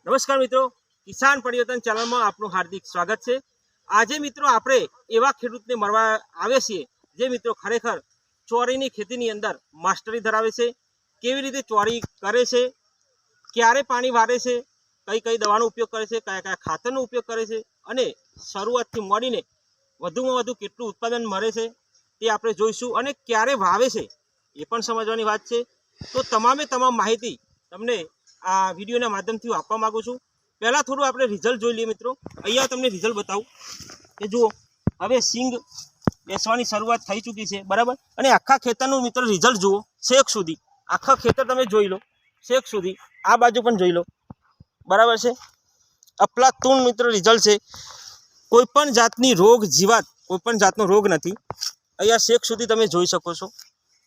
નમસ્કાર મિત્રો, કિસાન પરિવર્તન ચેનલમાં આપનું હાર્દિક સ્વાગત છે। આજે મિત્રો આપણે એવા ખેડૂતને મળવા આવે છીએ જે મિત્રો ખરેખર ચોરીની ખેતીની અંદર માસ્ટરી ધરાવે છે। કેવી રીતે ચોરી કરે છે, ક્યારે પાણી વારે છે, કઈ કઈ દવાનો ઉપયોગ કરે છે, કયા કયા ખાતરનો ઉપયોગ કરે છે અને શરૂઆતથી મળીને વધુમાં વધુ કેટલું ઉત્પાદન મળે છે તે આપણે જોઈશું અને ક્યારે વાવે છે એ પણ સમજવાની વાત છે। તો તમામે તમામ માહિતી તમને આ વિડીયોના માધ્યમથી આપવા માગું છું। પહેલાં થોડું આપણે રિઝલ્ટ જોઈ લઈએ મિત્રો। અહીંયા તમને રિઝલ્ટ બતાવું કે જુઓ, હવે સિંગ બેસવાની શરૂઆત થઈ ચૂકી છે, બરાબર। અને આખા ખેતરનું મિત્રો રિઝલ્ટ જુઓ, શેક સુધી આખા ખેતર તમે જોઈ લો, શેક સુધી આ બાજુ પણ જોઈ લો, બરાબર છે। અફલાતૂન મિત્રો રિઝલ્ટ છે, કોઈપણ જાતની રોગ જીવાત, કોઈપણ જાતનો રોગ નથી। અહીંયા શેક સુધી તમે જોઈ શકો છો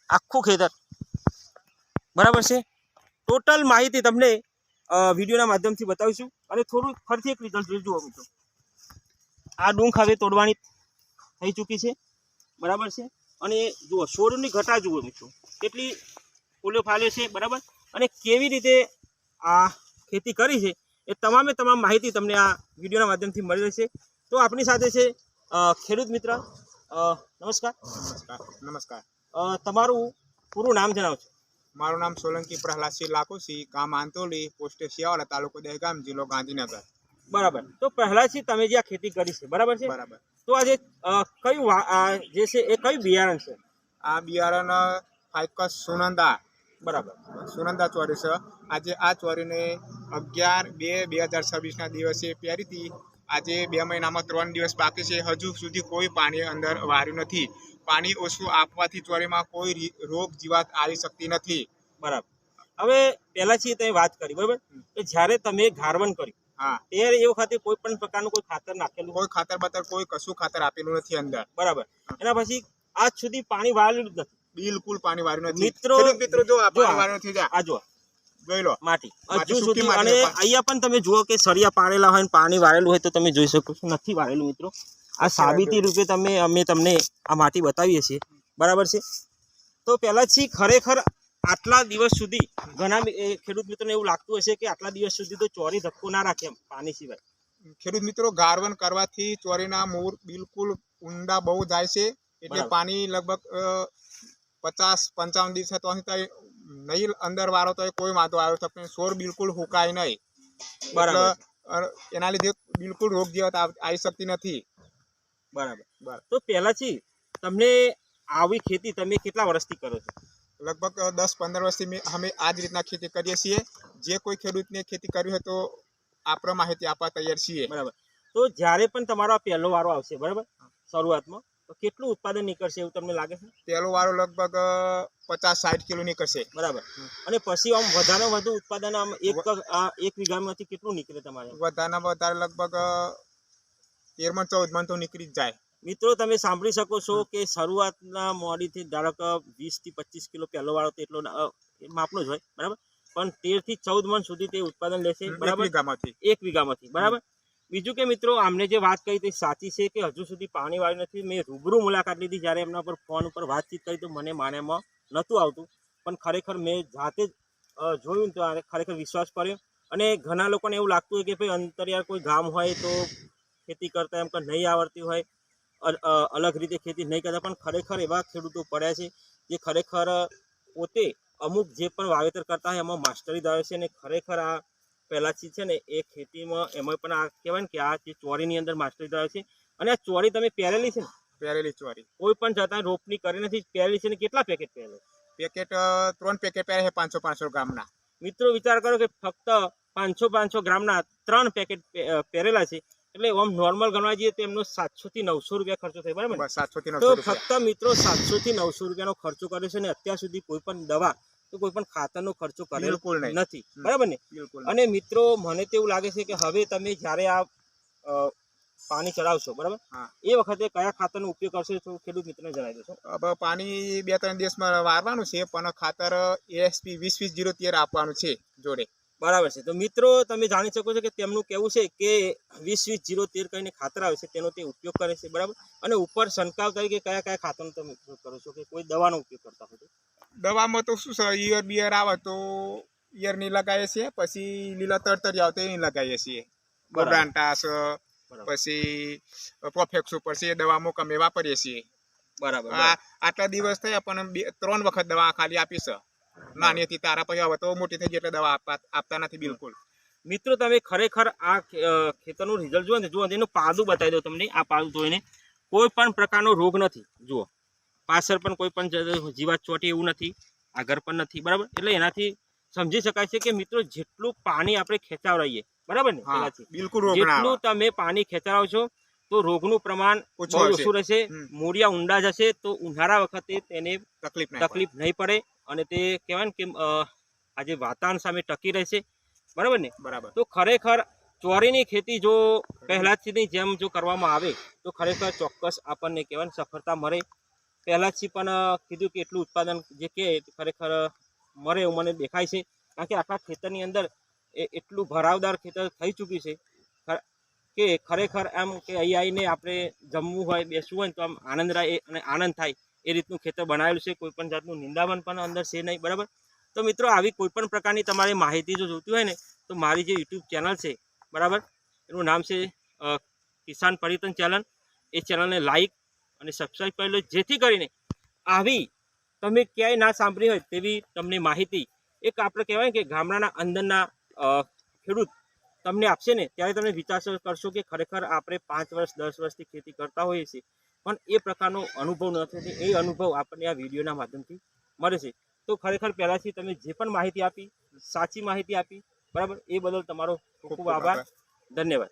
આખું ખેતર, બરાબર છે। ટોટલ માહિતી તમને વિડીયોના માધ્યમથી બતાવીશું અને થોડું ફરીથી એક રિઝલ્ટ જોઈ જુઓ મિત્રો। આ ડૂંખ હવે તોડવાની થઈ ચૂકી છે, બરાબર છે। અને જુઓ છોડની ઘટા જુઓ મિત્રો, કેટલી ફૂલો ફાલ્યો છે, બરાબર। અને કેવી રીતે આ ખેતી કરી છે એ તમામે તમામ માહિતી તમને આ વિડીયોના માધ્યમથી મળી રહેશે। તો આપણી સાથે છે ખેડૂત મિત્ર। નમસ્કાર। નમસ્કાર। તમારું પૂરું નામ જણાવજો। મારું નામ સોલંકી પ્રહલાદસિંહ લાખોસી, ગામ આંતોલી, પોસ્ટ શિયાવાડા, તાલુકો દહેગામ, જિલ્લો ગાંધીનગર। બરાબર। તો પહેલાથી તમે જે આ ખેતી કરી છે, બરાબર છે, બરાબર। તો આજે કયું જે છે એ કયું બિયારણ છે? આ બિયારણ ફાઇકસ સુનંદા, બરાબર, સુનંદા ચોરી છે। આજે આ ચોરીને 11/2/2026ના દિવસે પહેરી હતી। આજે 2 મહિનામાં 3 દિવસ બાકી છે, હજુ સુધી કોઈ પાણી અંદર વાર્યું નથી। પાણી ઓછું આપવાથી ચોરીમાં કોઈ રોગ જીવાત આવી શકતી નથી। બરાબર। હવે પહેલાથી તમે વાત કરી, બરાબર, કે જ્યારે તમે ગારવણ કર્યું, હા, ત્યારે એ વખતે કોઈ પણ પ્રકારનું કોઈ ખાતર નાખેલું? કોઈ ખાતર બાતર કોઈ કશું ખાતર આપેલું નથી અંદર, બરાબર। એના પછી આજ સુધી પાણી વાળેલું જ નથી, બિલકુલ પાણી વાર્યું નથી। મિત્રો જો આ પાણી વાર્યું નથી, આ જુઓ જોઈ લો માટી હજુ સૂકી સુધી। માટી અને અહીંયા પણ તમે જુઓ કે સળિયા પાડેલા હોય ને પાણી વાળેલું હોય તો તમે જોઈ શકો છો નથી વાળેલું મિત્રો। આ સાબિતી રૂપે અમે તમને આ માટી બતાવીએ છીએ, બરાબર છે। તો પહેલાથી ખરેખર આટલા દિવસ સુધી ઘણા ખેડૂત મિત્રોને એવું લાગતું હશે કે આટલા દિવસ સુધી તો ચોરી ધક્કો ના રાખે એમ પાણી સિવાય। ખેડૂત મિત્રો, ગારવણ કરવાથી ચોરીના મૂળ બિલકુલ ઊંડા બહુ જાય છે, એટલે પાણી લગભગ 50-55 દિવસે તો નહીં અંદર વાળો તો કોઈ વાંધો આવ્યો તો છોડ બિલકુલ હુકાય નહીં, બરાબર। એના લીધે બિલકુલ રોગ જીવાત આવી શકતી નથી, બરાબર। તો પહેલાથી તમને આવી ખેતી તમે કેટલા વર્ષથી કરો છો? લગભગ 10-15 વર્ષથી અમે આ જ રીતના ખેતી કરીએ છીએ। જે કોઈ ખેડૂતને ખેતી કરવી હોય તો આપણે માહિતી આપવા તૈયાર છીએ, બરાબર। તો જ્યારે પણ તમારો આ પહેલો વારો આવશે, બરાબર, શરૂઆતમાં તો કેટલું ઉત્પાદન નીકળશે એવું તમને લાગે છે? પહેલો વારો લગભગ 50-60 કિલો નીકળશે, બરાબર। અને પછી આમ વધારે વધુ ઉત્પાદન આમ એક વીઘામાંથી કેટલું નીકળે તમારે? વધારે વધારે લગભગ 13-14 મણ તો નીકળી જ જાય। મિત્રો તમે સાંભળી શકો છો કે શરૂઆતના મોડીથી ધારો કે 20 થી 25 કિલો પહેલો વાળો તો એટલો માપનો જ હોય, બરાબર, પણ 13 થી 14 મણ સુધી તે ઉત્પાદન લેશે, બરાબર, એક વીઘામાંથી, બરાબર। બીજું કે મિત્રો આમને જે વાત કરી તે સાચી છે કે હજુ સુધી પાણી વાળ્યું નથી। મેં રૂબરૂ મુલાકાત લીધી, જ્યારે એમના પર ફોન ઉપર વાતચીત કરી તો મને માન્યામાં નહોતું આવતું, પણ ખરેખર મેં જાતે જ જોયું તો ખરેખર વિશ્વાસ કર્યો। અને ઘણા લોકોને એવું લાગતું હોય કે ભાઈ અંતરિયાળ કોઈ ગામ હોય તો ખેતી કરતા એમ કે નહીં આવડતી હોય, અલગ રીતે ખેતી નહીં કરતા, પણ ખરેખર એવા ખેડૂતો પડ્યા છે જે ખરેખર પોતે અમુક જે પણ વાવેતર કરતા હોય એમાં માસ્ટરી ધરાવે છે। અને ખરેખર આ પહેલાંથી છે ને એ ખેતીમાં એમાં પણ આ કહેવાય ને કે આ જે ચોરીની અંદર માસ્ટરી ધરાવે છે। અને આ ચોરી તમે પહેરેલી છે ને? પહેરેલી ચોરી, કોઈ પણ જાતના રોપની કરી નથી, પહેરેલી છે। ને કેટલા પેકેટ પહેરેલા? પેકેટ 3 પેકેટ પહેરે છે 500-500 ગ્રામના। મિત્રો વિચાર કરો કે ફક્ત 500-500 ગ્રામના 3 પેકેટ પહેરેલા છે, એટલે આમ નોર્મલ ગણવા જઈએ તો એમનો 700 થી 900 રૂપિયા ખર્ચો થાય, બરાબર? 700 થી 900 તો ફક્ત મિત્રો 700 થી 900 રૂપિયાનો ખર્ચો કર્યો છે ને અત્યાર સુધી કોઈ પણ દવા તો કોઈ પણ ખાતરનો ખર્ચો કરેલો નથી, બરાબર ને? અને મિત્રો મને તો એવું લાગે છે કે હવે તમે જ્યારે આ પાણી ચડાવશો, બરાબર, એ વખતે કયા ખાતરનો ઉપયોગ કરશો તો ખેડૂત મિત્રોને જણાવી દેશો। હવે પાણી 2-3 દિવસમાં વારવાનું છે, પણ ખાતર ASP 20-20-0-13 આપવાનું છે જોડે, બરાબર છે। તો મિત્રો તમે જાણી શકો છો કે તેમનું કહેવું છે કે 20-20-0-13 કરીને ખાતર આવે છે તેનો તે ઉપયોગ કરે છે, બરાબર। અને ઉપર છંટકાવ તરીકે કયા કયા ખાતરનો તમે ઉપયોગ કરો છો કે કોઈ દવાનો ઉપયોગ કરતા હોય? દવામાં તો શું છે, ઈયર બિયર આવે તો ઈયરની લગાવીએ છીએ, પછી લીલા તરતરી આવતો એની લગાવીએ છીએ. બરાબર. ગોબ્રાન્ટાસ બરાબર. પછી પ્રોફેક્સ ઉપર છે એ દવા અમુક અમે વાપરીએ છીએ. બરાબર. આટલા દિવસ થયા પણ 3 વખત દવા ખાલી આપી છે. નાની હતી તારા પછી હવે તો મોટી થઈ ગઈ એટલે દવા આપતા નથી બિલકુલ. મિત્રો તમે ખરેખર આ ખેતરનું રિઝલ્ટ જુઓ ને, જુઓ એનું પાદું બતાવી દઉં તમને. આ પાદું જોઈને કોઈ પણ પ્રકારનો રોગ નથી. જુઓ પાછળ પણ કોઈ પણ જીવાત ચોટી એવું નથી, આગળ પણ નથી. બરાબર, એટલે એનાથી સમજી શકાય છે કે મિત્રો જેટલું પાણી આપણે ખેંચાવરાઈએ, બરાબર ને, બિલકુલ રોગ ના આવે. જેટલું તમે પાણી ખેંચાવશો તો રોગનું પ્રમાણ બહુ ઓછું રહેશે. મૂળિયા ઊંડા જશે તો ઉનાળા વખતે તેને તકલીફ નહીં પડે અને તે કહેવાય ને કે આજે વાતાવરણ સામે ટકી રહેશે. બરાબર ને. બરાબર. તો ખરેખર ચોરીની ખેતી જો પહેલાથી જેમ જો કરવામાં આવે તો ખરેખર ચોક્કસ આપણને કહેવાય ને સફળતા મળે. પહેલાથી પણ કીધું કે એટલું ઉત્પાદન જે કે ખરેખર મળે એવું મને દેખાય છે. કારણ કે આખા ખેતરની અંદર એટલું ભરાવદાર ખેતર થઈ ચૂક્યું છે કે ખરેખર આમ કે અહીં આવીને આપણે જમવું હોય, બેસવું હોય ને તો આમ આનંદ થાય એ રીતનું ખેતર બનાવેલું છે. કોઈ પણ જાતનું નિંદામણ પણ અંદર છે નહીં. બરાબર. તો મિત્રો આવી કોઈ પણ પ્રકારની તમારી માહિતી જો જોઈતી હોય ને તો મારી જે યુટ્યુબ ચેનલ છે, બરાબર, એનું નામ છે કિસાન પરિવર્તન ચેનલ. એ ચેનલને લાઈક અને સબસ્ક્રાઈબ કરી લો, જેથી કરીને આવી તમે ક્યાંય ના સાંભળી હોય તેવી તમને માહિતી એક આપણે કહેવાય કે ગામડાના અંદરના ખેડૂત તમને આપશે ને ત્યારે તમે વિચારશો કરશો કે ખરેખર આપણે 5 વર્ષ 10 વર્ષથી ખેતી કરતા હોઈએ છીએ પણ એ પ્રકારનો અનુભવ નથી. એ અનુભવ આપણને આ વિડીયોના માધ્યમથી મળે છે. તો ખરેખર પહેલાંથી તમે જે પણ માહિતી આપી, સાચી માહિતી આપી, બરાબર, એ બદલ તમારો ખૂબ ખૂબ આભાર. ધન્યવાદ.